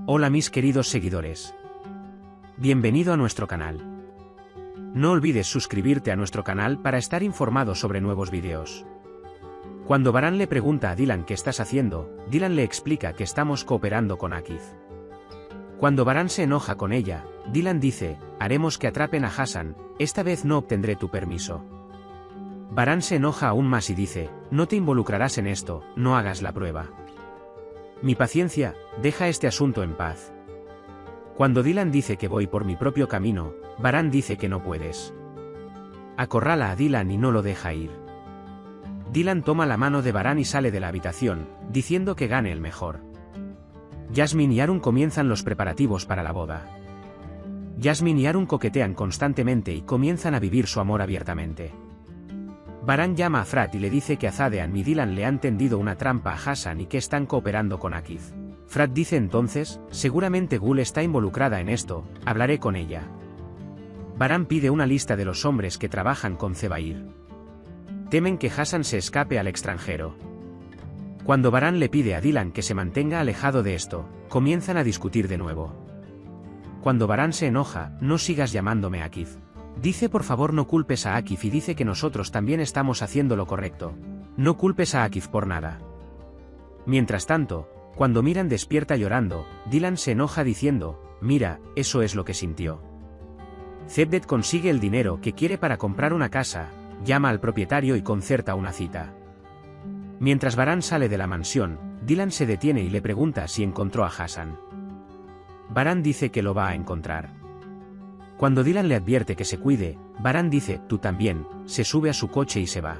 Hola mis queridos seguidores. Bienvenido a nuestro canal. No olvides suscribirte a nuestro canal para estar informado sobre nuevos vídeos. Cuando Baran le pregunta a Dylan qué estás haciendo, Dylan le explica que estamos cooperando con Akif. Cuando Baran se enoja con ella, Dylan dice, haremos que atrapen a Hassan, esta vez no obtendré tu permiso. Baran se enoja aún más y dice, no te involucrarás en esto, no hagas la prueba. Mi paciencia, deja este asunto en paz. Cuando Dylan dice que voy por mi propio camino, Baran dice que no puedes. Acorrala a Dylan y no lo deja ir. Dylan toma la mano de Baran y sale de la habitación, diciendo que gane el mejor. Jasmine y Arun comienzan los preparativos para la boda. Jasmine y Arun coquetean constantemente y comienzan a vivir su amor abiertamente. Baran llama a Frat y le dice que Azadean y Dylan le han tendido una trampa a Hassan y que están cooperando con Akif. Frat dice entonces, seguramente Gul está involucrada en esto, hablaré con ella. Baran pide una lista de los hombres que trabajan con Zebair. Temen que Hassan se escape al extranjero. Cuando Baran le pide a Dylan que se mantenga alejado de esto, comienzan a discutir de nuevo. Cuando Baran se enoja, no sigas llamándome Akif. Dice por favor no culpes a Akif y dice que nosotros también estamos haciendo lo correcto. No culpes a Akif por nada. Mientras tanto, cuando Miran despierta llorando, Dylan se enoja diciendo, mira, eso es lo que sintió. Zebdet consigue el dinero que quiere para comprar una casa, llama al propietario y concerta una cita. Mientras Baran sale de la mansión, Dylan se detiene y le pregunta si encontró a Hassan. Baran dice que lo va a encontrar. Cuando Dylan le advierte que se cuide, Baran dice, tú también, se sube a su coche y se va.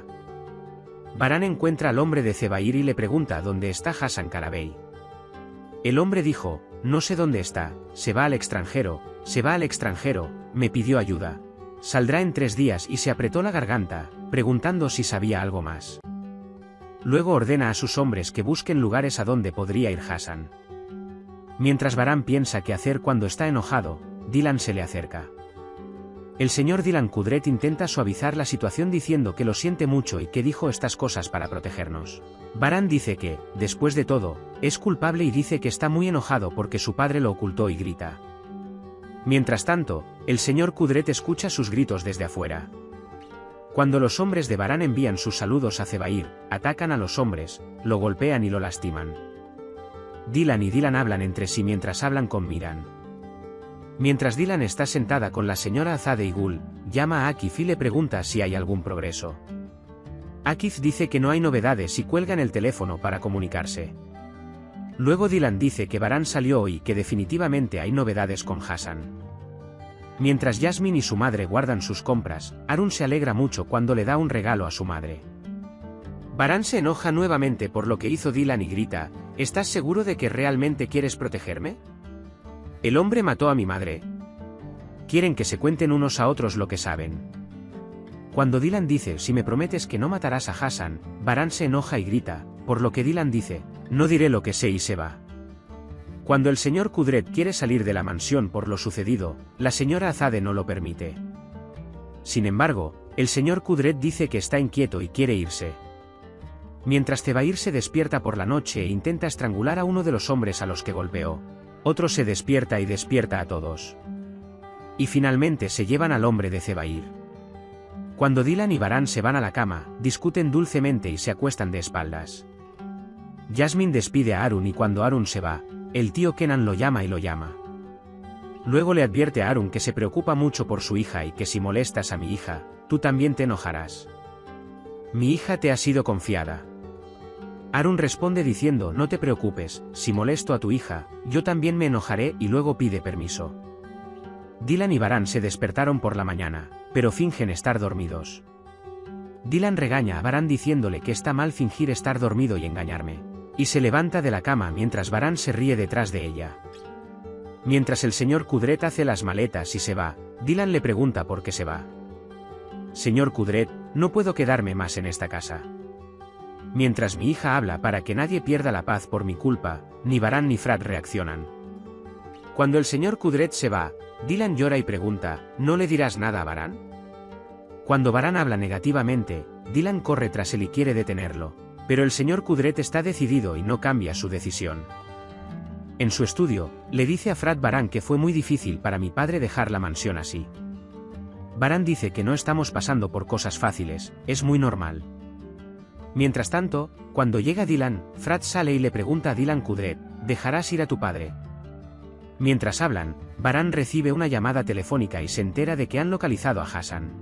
Baran encuentra al hombre de Zebair y le pregunta dónde está Hassan Karabey. El hombre dijo, no sé dónde está, se va al extranjero, me pidió ayuda. Saldrá en 3 días y se apretó la garganta, preguntando si sabía algo más. Luego ordena a sus hombres que busquen lugares a donde podría ir Hassan. Mientras Baran piensa qué hacer cuando está enojado, Dylan se le acerca. El señor Dylan Kudret intenta suavizar la situación diciendo que lo siente mucho y que dijo estas cosas para protegernos. Baran dice que, después de todo, es culpable y dice que está muy enojado porque su padre lo ocultó y grita. Mientras tanto, el señor Kudret escucha sus gritos desde afuera. Cuando los hombres de Baran envían sus saludos a Zebair, atacan a los hombres, lo golpean y lo lastiman. Dylan y Dylan hablan entre sí mientras hablan con Miran. Mientras Dylan está sentada con la señora Azade y Gul, llama a Akif y le pregunta si hay algún progreso. Akif dice que no hay novedades y cuelgan el teléfono para comunicarse. Luego Dylan dice que Baran salió hoy y que definitivamente hay novedades con Hassan. Mientras Jasmine y su madre guardan sus compras, Arun se alegra mucho cuando le da un regalo a su madre. Baran se enoja nuevamente por lo que hizo Dylan y grita, ¿estás seguro de que realmente quieres protegerme? El hombre mató a mi madre. Quieren que se cuenten unos a otros lo que saben. Cuando Dylan dice, si me prometes que no matarás a Hassan, Baran se enoja y grita, por lo que Dylan dice, no diré lo que sé y se va. Cuando el señor Kudret quiere salir de la mansión por lo sucedido, la señora Azade no lo permite. Sin embargo, el señor Kudret dice que está inquieto y quiere irse. Mientras Zebair se despierta por la noche e intenta estrangular a uno de los hombres a los que golpeó. Otro se despierta y despierta a todos. Y finalmente se llevan al hombre de Zebair. Cuando Dylan y Baran se van a la cama, discuten dulcemente y se acuestan de espaldas. Jasmine despide a Arun y cuando Arun se va, el tío Kenan lo llama y lo llama. Luego le advierte a Arun que se preocupa mucho por su hija y que si molestas a mi hija, tú también te enojarás. Mi hija te ha sido confiada. Arun responde diciendo no te preocupes, si molesto a tu hija, yo también me enojaré y luego pide permiso. Dylan y Baran se despertaron por la mañana, pero fingen estar dormidos. Dylan regaña a Baran diciéndole que está mal fingir estar dormido y engañarme. Y se levanta de la cama mientras Baran se ríe detrás de ella. Mientras el señor Kudret hace las maletas y se va, Dylan le pregunta por qué se va. Señor Kudret, no puedo quedarme más en esta casa. Mientras mi hija habla para que nadie pierda la paz por mi culpa, ni Baran ni Frat reaccionan. Cuando el señor Kudret se va, Dylan llora y pregunta, ¿no le dirás nada a Baran? Cuando Baran habla negativamente, Dylan corre tras él y quiere detenerlo, pero el señor Kudret está decidido y no cambia su decisión. En su estudio, le dice a Frat Baran que fue muy difícil para mi padre dejar la mansión así. Baran dice que no estamos pasando por cosas fáciles, es muy normal. Mientras tanto, cuando llega Dylan, Frat sale y le pregunta a Dylan Kudret, ¿dejarás ir a tu padre? Mientras hablan, Baran recibe una llamada telefónica y se entera de que han localizado a Hassan.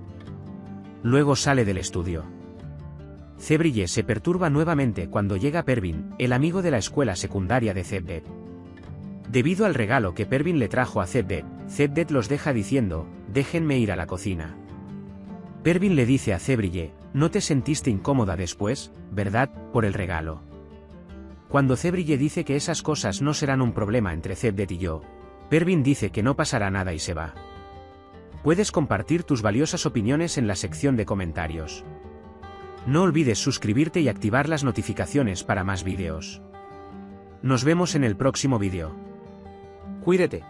Luego sale del estudio. Cebrille se perturba nuevamente cuando llega Pervin, el amigo de la escuela secundaria de Cevdet. Debido al regalo que Pervin le trajo a Cevdet, Cevdet los deja diciendo, déjenme ir a la cocina. Pervin le dice a Cebrille, no te sentiste incómoda después, ¿verdad?, por el regalo. Cuando Cebrille dice que esas cosas no serán un problema entre Cevdet y yo, Pervin dice que no pasará nada y se va. Puedes compartir tus valiosas opiniones en la sección de comentarios. No olvides suscribirte y activar las notificaciones para más vídeos. Nos vemos en el próximo vídeo. Cuídate.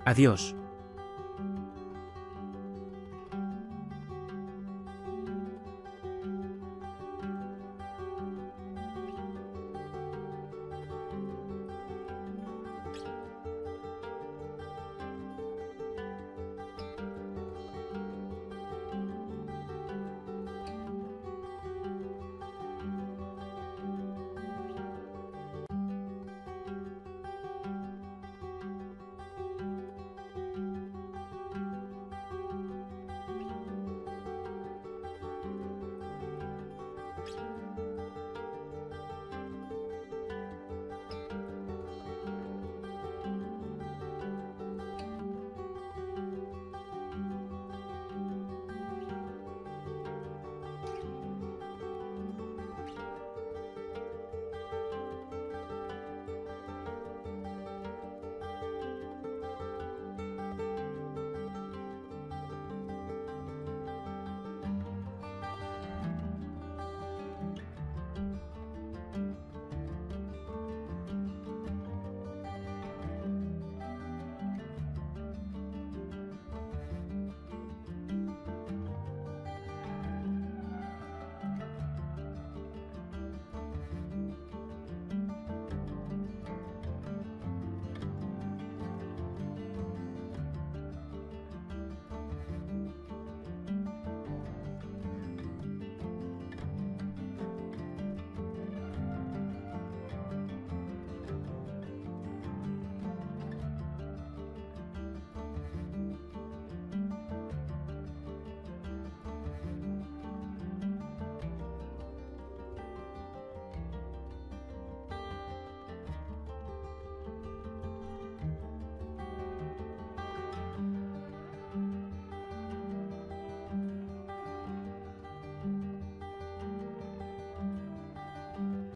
Adiós.